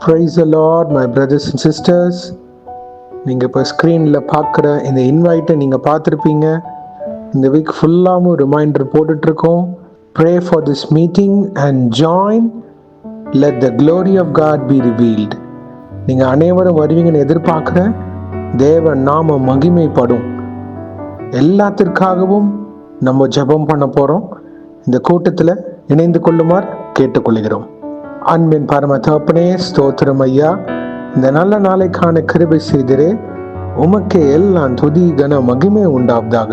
Praise the Lord, my brothers and sisters. நீங்கள் இப்போ ஸ்க்ரீனில் பார்க்குற இந்த இன்வைட்டை நீங்கள் பார்த்துருப்பீங்க. இந்த வீக் ஃபுல்லாகவும் ரிமைண்டர் போட்டுட்ருக்கோம். Pray for this meeting and join. Let the glory of God be revealed. நீங்கள் அனைவரும் வருவீங்கன்னு எதிர்பார்க்குறேன். தேவ நாம மகிமைப்படும். எல்லாத்திற்காகவும் நம்ம ஜெபம் பண்ண போகிறோம். இந்த கூட்டத்தில் இணைந்து கொள்ளுமாறு கேட்டுக்கொள்கிறோம். அன்பின் பரம தகப்பனே, ஸ்தோத்திரம் ஐயா. இந்த நல்ல நாளைக்கான கிருபை செய்திரே. உமக்கே எல்லாம் துதி கன மகிமை உண்டாவதாக.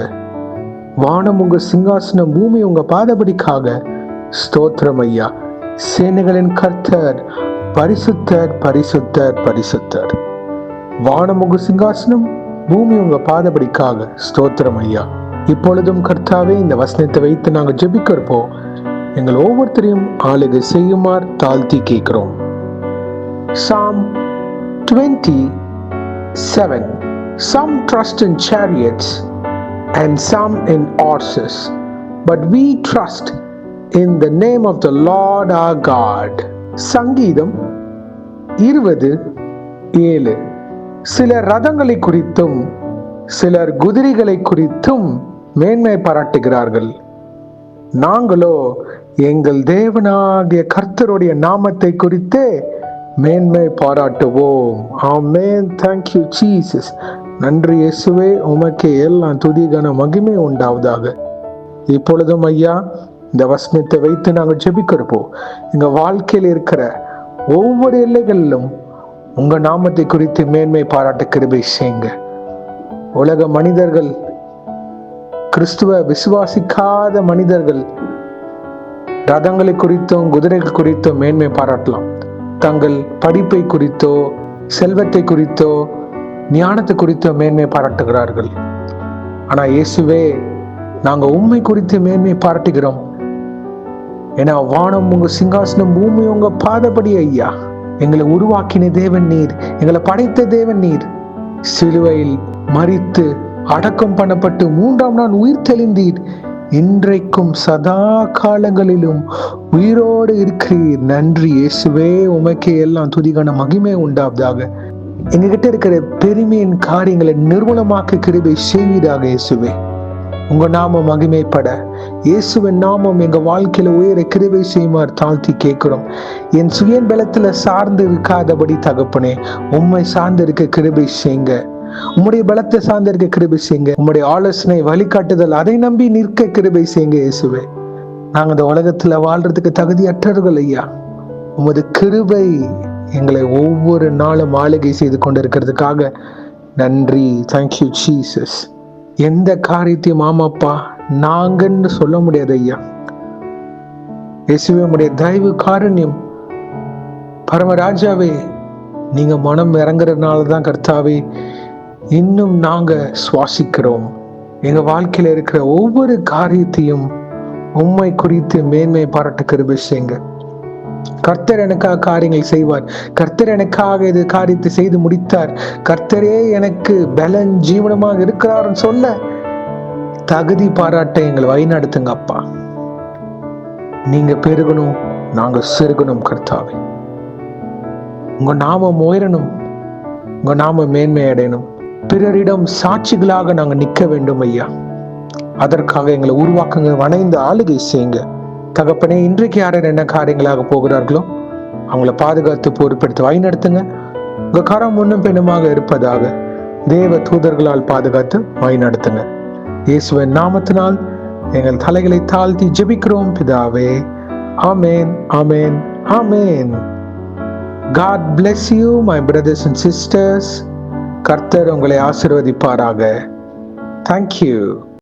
வானம் உங்க சிங்காசனம், பூமி உங்க பாதபடிக்காக. ஸ்தோத்திரம் ஐயா. சேனைகளின் கர்த்தர் பரிசுத்தர், பரிசுத்தர், பரிசுத்தர். வானம் உங்க சிங்காசனம், பூமி உங்க பாதபடிக்காக. ஸ்தோத்திரம் ஐயா. இப்பொழுதும் கர்த்தாவே, இந்த வசனத்தை வைத்து நாங்கள் ஜெபிக்க இருப்போம். எங்கள் ஒவ்வொருத்தரையும் ஆளுகை செய்யுமாறு தாழ்த்தி கேட்கிறோம். Psalm 27. Some trust in chariots and some in horses, but we trust in the name of the Lord our God. சங்கீதம் 20:7. சிலர் ரதங்களை குறித்தும் சிலர் குதிரைகளை குறித்தும் மேன்மை பாராட்டுகிறார்கள். நாங்களோ எங்கள் தேவனாகிய கர்த்தருடைய நாமத்தை குறித்தே மேன்மை பாராட்டுவோம். ஆமென். Thank you Jesus. நன்றி இயேசுவே. உமக்கே எல்லாம் துதி கன மகிமை உண்டாவதாக. இப்பொழுதும் ஐயா, இந்த வசனத்தை வைத்து நாங்கள் ஜெபிக்கிறப்போ எங்க வாழ்க்கையில் இருக்கிற ஒவ்வொரு எல்லைகளிலும் உங்க நாமத்தை குறித்து மேன்மை பாராட்ட கிருபை செய்யுங்க. உலக மனிதர்கள், கிறிஸ்துவ விசுவாசிக்காத மனிதர்கள் ரதங்களை குறித்தும் குதிரைகள் குறித்தோ மேன்மை பாராட்டலாம். தங்கள் படிப்பை குறித்தோ செல்வத்தை குறித்தோ ஞானத்தை குறித்தோ மேன்மை பாராட்டுகிறார்கள். ஆனா இயேசுவே, நாங்க உண்மை குறித்து மேன்மை பாராட்டுகிறோம். ஏன்னா வானம் உங்க சிங்காசனம், பூமி உங்க பாதபடி ஐயா. எங்களை உருவாக்கின தேவன் நீர், எங்களை படைத்த தேவன் நீர். சிலுவையில் மரித்து அடக்கம் பண்ணப்பட்டு 3ஆம் நாள் உயிர் தெளிந்தீர். இன்றைக்கும் சதா காலங்களிலும் உயிரோடு இருக்கிறீர். நன்றி இயேசுவே. உமக்கே எல்லாம் துதிகான மகிமை உண்டாவதாக. எங்ககிட்ட இருக்கிற பெருமையின் காரியங்களை நிர்மூலமாக்க கிருபை செய்வீராக இயேசுவே. உங்க நாமம் மகிமைப்பட இயேசுவின் நாமம் எங்க வாழ்க்கையில உயர கிருபை செய்யுமாறு தாழ்த்தி கேட்கிறோம். என் சுய பலத்துல சார்ந்து இருக்காதபடி தகப்பனே, உம்மை சார்ந்து இருக்க கிருபை செய்யுங்க. உம்முடைய பலத்தை சார்ந்து இருக்க கிருபை செய்யுங்க. உம்முடைய ஆலோசனை வழிகாட்டுதல், அதை நம்பி நிற்க கிருபை செய்யுங்க இயேசுவே. நாங்க இந்த உலகத்துல வாழ்றதுக்கு தகுதியற்றவர்கள் ஐயா. உமது கிருபை எங்களை ஒவ்வொரு நாளும் ஆளுகை செய்து கொண்டிருக்கிறதுக்காக நன்றி. Thank you Jesus. எந்த காரியத்தையும் ஆமாப்பா நாங்கன்னு சொல்ல முடியாது ஐயா. இயேசுவே, உம்முடைய தயவு காருண்யம் பரமராஜாவே, நீங்க மனம் இறங்குறதுனாலதான் கர்த்தாவே இன்னும் நாங்க சுவாசிக்கிறோம். எங்க வாழ்க்கையில இருக்கிற ஒவ்வொரு காரியத்தையும் உம்மை குறித்து மேன்மை பாராட்ட கிருபை செய்யுங்க. கர்த்தர் எனக்காக காரியங்கள் செய்வார். கர்த்தர் எனக்காக இது காரியத்தை செய்து முடித்தார். கர்த்தரே எனக்கு பலன் ஜீவனமாக இருக்கிறார்னு சொல்ல தகுதி பாராட்ட எங்களை வழிநடத்துங்க அப்பா. நீங்க பெருகணும், நாங்க சிறுகணும் கர்த்தாவே. உங்க நாமம் உயரணும், உங்க நாம மேன்மை அடையணும். பிறரிடம் சாட்சிகளாக நாங்க நிற்க வேண்டும் ஐயா. அதற்காக எங்களை உருவாக்குங்க, வணைந்து ஆளுகை செய்யுங்க தகப்பனே. இன்றைக்கு யார் என்ன காரியங்களாக போகிறார்களோ அவங்கள பாதுகாத்து பொறுப்பெடுத்து வழிநடத்துங்க. உங்க கரம் முன்னும் பெண்ணுமாக இருப்பதாக தேவ தூதர்களால் பாதுகாத்து வழிநடத்துங்க. இயேசுவின் நாமத்தினால் எங்கள் தலைகளை தாழ்த்தி ஜெபிக்கிறோம் பிதாவே. ஆமேன், ஆமேன், ஆமேன். God bless you, my brothers and sisters. கர்த்தர் உங்களை ஆசீர்வதிப்பாராக. Thank you.